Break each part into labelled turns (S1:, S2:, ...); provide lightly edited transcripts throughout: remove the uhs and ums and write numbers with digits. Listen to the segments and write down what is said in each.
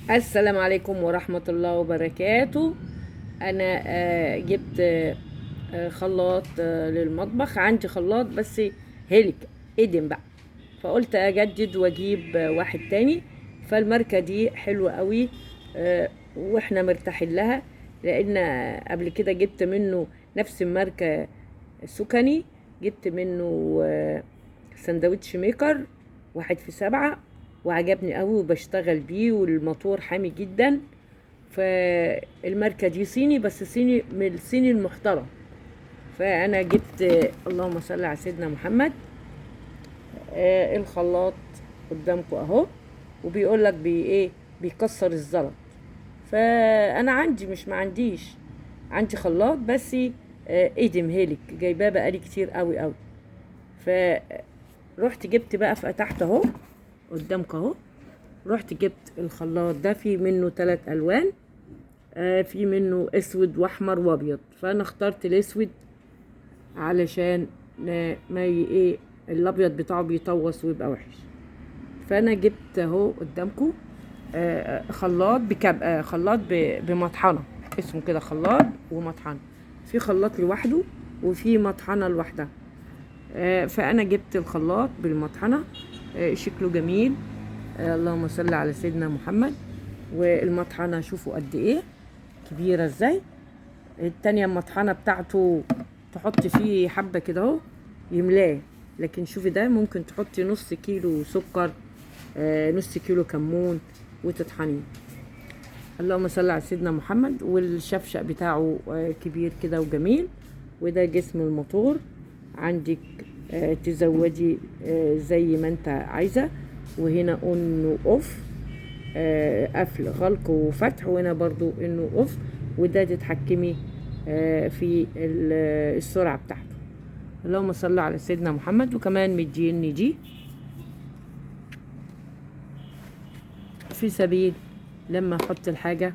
S1: السلام عليكم ورحمة الله وبركاته. أنا جبت خلاط للمطبخ. عندي خلاط بس هيلك قديم بقى، فقلت أجدد وأجيب واحد تاني. فالماركة دي حلوة قوي، وإحنا مرتاحين لها، لأن قبل كده جبت منه نفس الماركة سكني. جبت منه سندوتش ميكر 1 في 7، وعجبني قوي وبشتغل بيه، والموتور حامي جدا. فالماركة دي صيني، بس صيني من الصيني المحترم. فأنا جبت اللهم صل على سيدنا محمد. الخلاط قدامكم اهو، وبيقول لك ايه، بيكسر الزلط. فانا عندي، مش ما عنديش، عندي خلاط بس قديم هيلك، جايباه بقالي كتير قوي قوي. فرحت جبت بقى، فتحت اهو قدامك اهو. رحت جبت الخلاط ده، في منه 3 الوان، في منه اسود واحمر وابيض. فانا اخترت الاسود علشان ما ايه، الابيض بتاعه بيطوس ويبقى وحش. فانا جبت اهو قدامكم خلاط خلاط بمطحنه، اسمه كده خلاط ومطحنه. في خلاط لوحده وفي مطحنه لوحدها. فانا جبت الخلاط بالمطحنه، شكله جميل. اللهم صل على سيدنا محمد. والمطحنه شوفوا قد ايه كبيره ازاي. التانية المطحنه بتاعته تحط فيه حبه كده اهو يملاه، لكن شوفي ده ممكن تحطي نص كيلو سكر، نص كيلو كمون وتطحنيه. اللهم صل على سيدنا محمد. والشفشق بتاعه كبير كده وجميل. وده جسم الموتور. عندك تزودي زي ما انت عايزة. وهنا اون اوف، قفل غلق وفتح، وهنا برضو انه اوف. وده تتحكمي في السرعة بتاعته. اللهم صل على سيدنا محمد. وكمان مديني دي في سبيل لما احط الحاجة.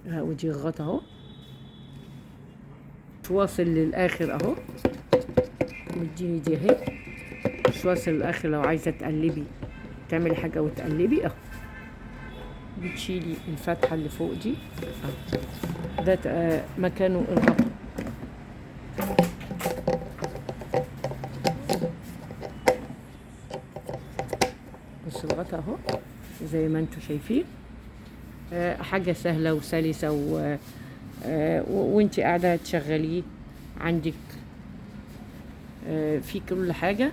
S1: ودي الغطا اهو، مش واصل للاخر اهو. مديني دي اهي، مش واصل للاخر. لو عايزة تقلبي، تعملي حاجة وتقلبي اهو، بتشيلي الفتحة اللي فوق دي اهو. ده مكانه الغطا. بص الغطا اهو زي ما انتوا شايفين. حاجة سهلة وسلسة وانت قاعدة تشغليه عندك في كل حاجة.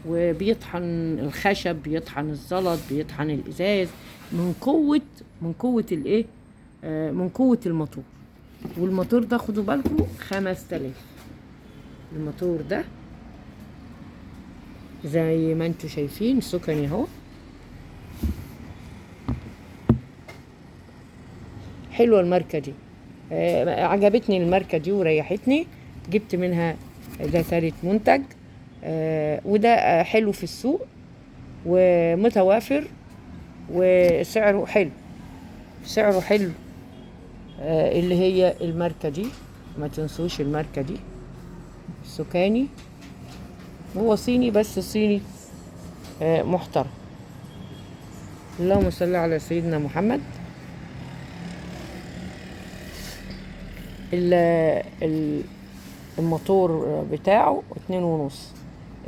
S1: وبيطحن الخشب، بيطحن الزلط، بيطحن الازاز، من قوة الايه، من قوة الموتور. والموتور ده خدوا بالكم 5000. الموتور ده زي ما انتوا شايفين سكني اهو. حلوة الماركة دي، عجبتني الماركة دي وريحتني. جبت منها ده ثالث منتج. وده حلو في السوق ومتوافر وسعره حلو. سعره حلو. اللي هي الماركة دي، ما تنسوش الماركة دي سكاني. هو صيني بس صيني محترم. اللهم صل على سيدنا محمد. الموتور بتاعه 2.5.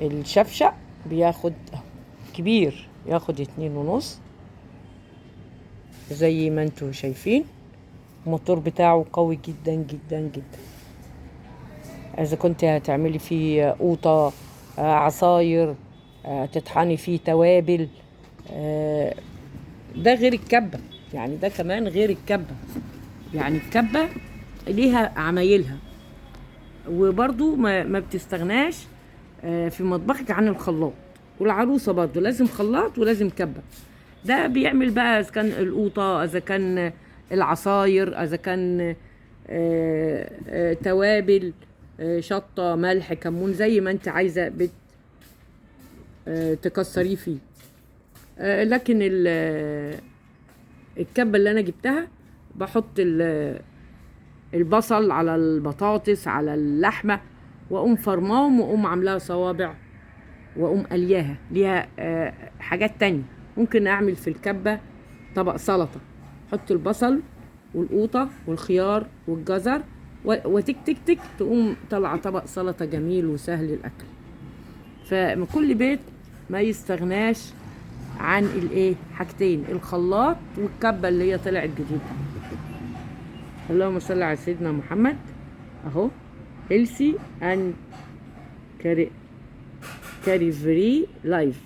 S1: الشفشق بياخد كبير، ياخد 2.5 زي ما انتوا شايفين. الموتور بتاعه قوي جدا جدا جدا. اذا كنت هتعملي فيه قوطة، عصاير، تطحني فيه توابل. ده غير الكبة، يعني ده كمان غير الكبة. يعني الكبة ليها عمايلها، وبرضو ما بتستغناش في مطبخك عن الخلاط. والعروسة برضو لازم خلاط ولازم كبة. ده بيعمل بقى اذا كان القوطة، اذا كان العصاير، اذا كان توابل، شطة، ملح، كمون، زي ما انت عايزة تكسريه فيه. لكن الكبة اللي انا جبتها، بحط البصل على البطاطس على اللحمة، واقوم فرماهم، واقوم عاملاها صوابع، واقوم قلياها. ليها حاجات تانية ممكن اعمل في الكبة طبق سلطة. حط البصل والقوطة والخيار والجزر وتك تك تك، تقوم طلع طبق سلطة جميل وسهل الأكل. فمن كل بيت ما يستغناش عن الايه، حاجتين، الخلاط والكبة اللي هي طلعت جديدة. اللهم صل على سيدنا محمد. اهو هيلسي اند كاري فري لايف،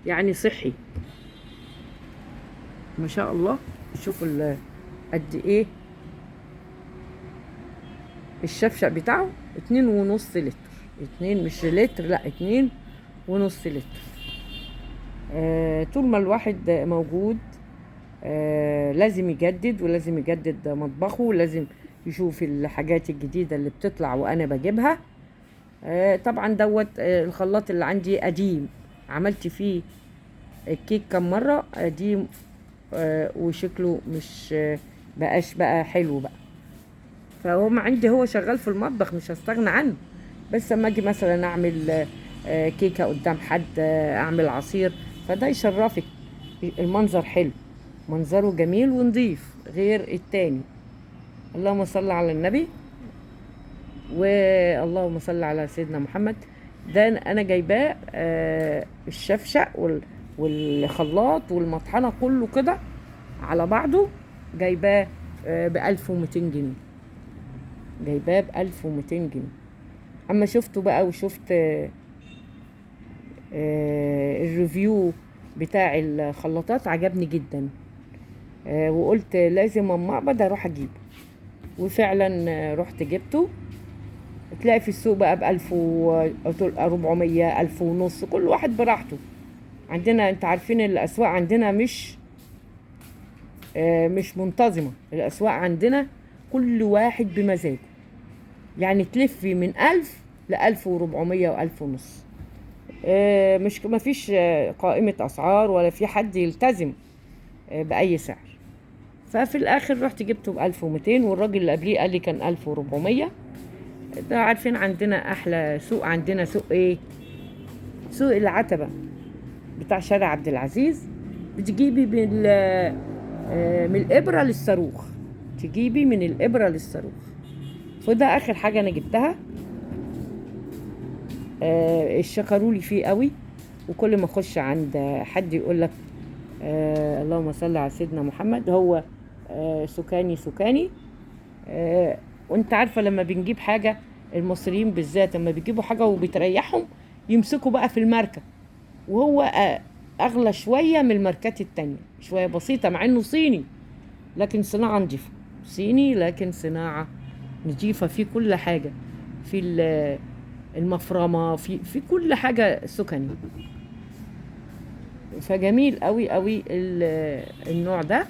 S1: يعني صحي ما شاء الله. شوفوا قد ايه الشفشق بتاعه، 2.5 لتر. 2 مش لتر، لا 2.5 لتر. طول ما الواحد موجود لازم يجدد، ولازم يجدد مطبخه، ولازم يشوف الحاجات الجديدة اللي بتطلع وانا بجيبها. طبعا دوت الخلاط اللي عندي قديم، عملت فيه الكيك كم مرة، قديم وشكله مش بقاش بقى حلو بقى. فهو عندي هو شغال في المطبخ، مش هستغنى عنه. بس اما اجي مثلا اعمل كيكة قدام حد، اعمل عصير، فده يشرفك. المنظر حلو، منظره جميل ونضيف غير التاني. اللهم صل على النبي، واللهم صل على سيدنا محمد. ده انا جايباه الشفشق والخلاط والمطحنة كله كده على بعضه، جايباه ب1200 جنيه. جايباه ب1200 جنيه. اما شفته بقى وشفت الريفيو بتاع الخلاطات، عجبني جدا. وقلت لازم اما اقبض اروح اجيبه، وفعلا رحت جبته. تلاقي في السوق بقى ب1400، 1500، كل واحد براحته. عندنا انت عارفين الاسواق عندنا مش منتظمة. الاسواق عندنا كل واحد بمزاجه، يعني تلفي من 1000 ل1400 و1500. مش ما فيش قائمة أسعار، ولا في حد يلتزم بأي سعر. ففي الآخر رحت جبته ب1200، والراجل اللي قبليه قال لي كان 1400. ده عارفين عندنا أحلى سوق، عندنا سوق إيه؟ سوق العتبة بتاع شارع عبد العزيز. بتجيبي من الإبرة للصاروخ، تجيبي من الإبرة للصاروخ. فده آخر حاجة أنا جبتها. شكرولي فيه قوي، وكل ما اخش عند حد يقول لك اللهم صل على سيدنا محمد، هو سكاني. وانت عارفه لما بنجيب حاجه، المصريين بالذات لما بيجيبوا حاجه وبتريحهم يمسكوا بقى في الماركه، وهو اغلى شويه من الماركات التانية، شويه بسيطه، مع انه صيني لكن صناعه نظيفه. صيني لكن صناعه نظيفه، في كل حاجه، في المفرمة، في كل حاجة سكني. فجميل قوي قوي النوع ده.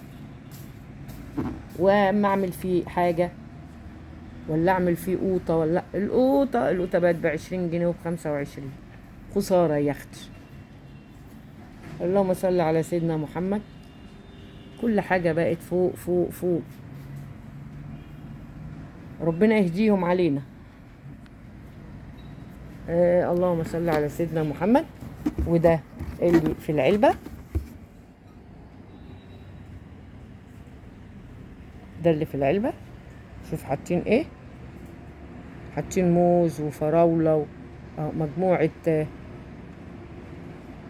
S1: واما اعمل فيه حاجة، ولا اعمل فيه قوطة، ولا القوطة بقت ب20 جنيه و25. خسارة يا اختي. اللهم صل على سيدنا محمد. كل حاجة بقت فوق فوق فوق. ربنا يهديهم علينا. اللهم صل على سيدنا محمد. وده اللي في العلبة، ده اللي في العلبة. شوف حاطين ايه، حاطين موز وفراولة مجموعة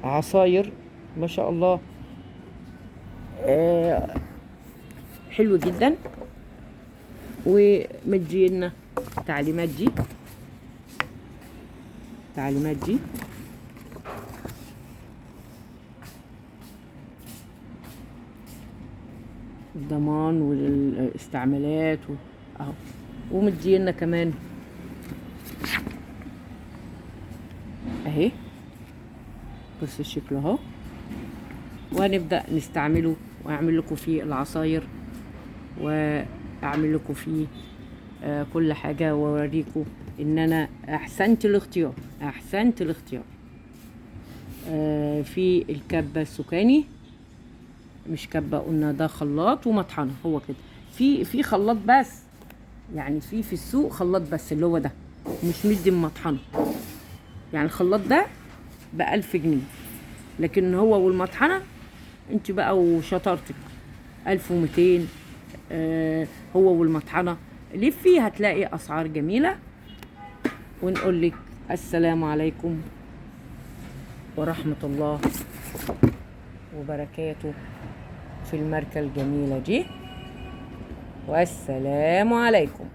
S1: عصاير ما شاء الله. حلو جدا. ومدينا التعليمات دي الضمان والاستعمالات اهو. ومدينا كمان اهي، بص الشكل اهو. وهنبدأ نستعمله، واعمل لكم فيه العصاير، واعمل لكم فيه كل حاجة، واوريكم ان انا احسنت الاختيار. في الكبة السكاني، مش كبة، قلنا ده خلاط ومطحنة. هو كده في خلاط بس، يعني في السوق خلاط بس اللي هو ده، مش مدي مطحنة. يعني الخلاط ده ب1000 جنيه، لكن هو والمطحنة انت بقى وشطارتك 1200. هو والمطحنة. لفي هتلاقي أسعار جميلة. ونقول لك السلام عليكم ورحمة الله وبركاته في الماركة الجميلة دي، والسلام عليكم.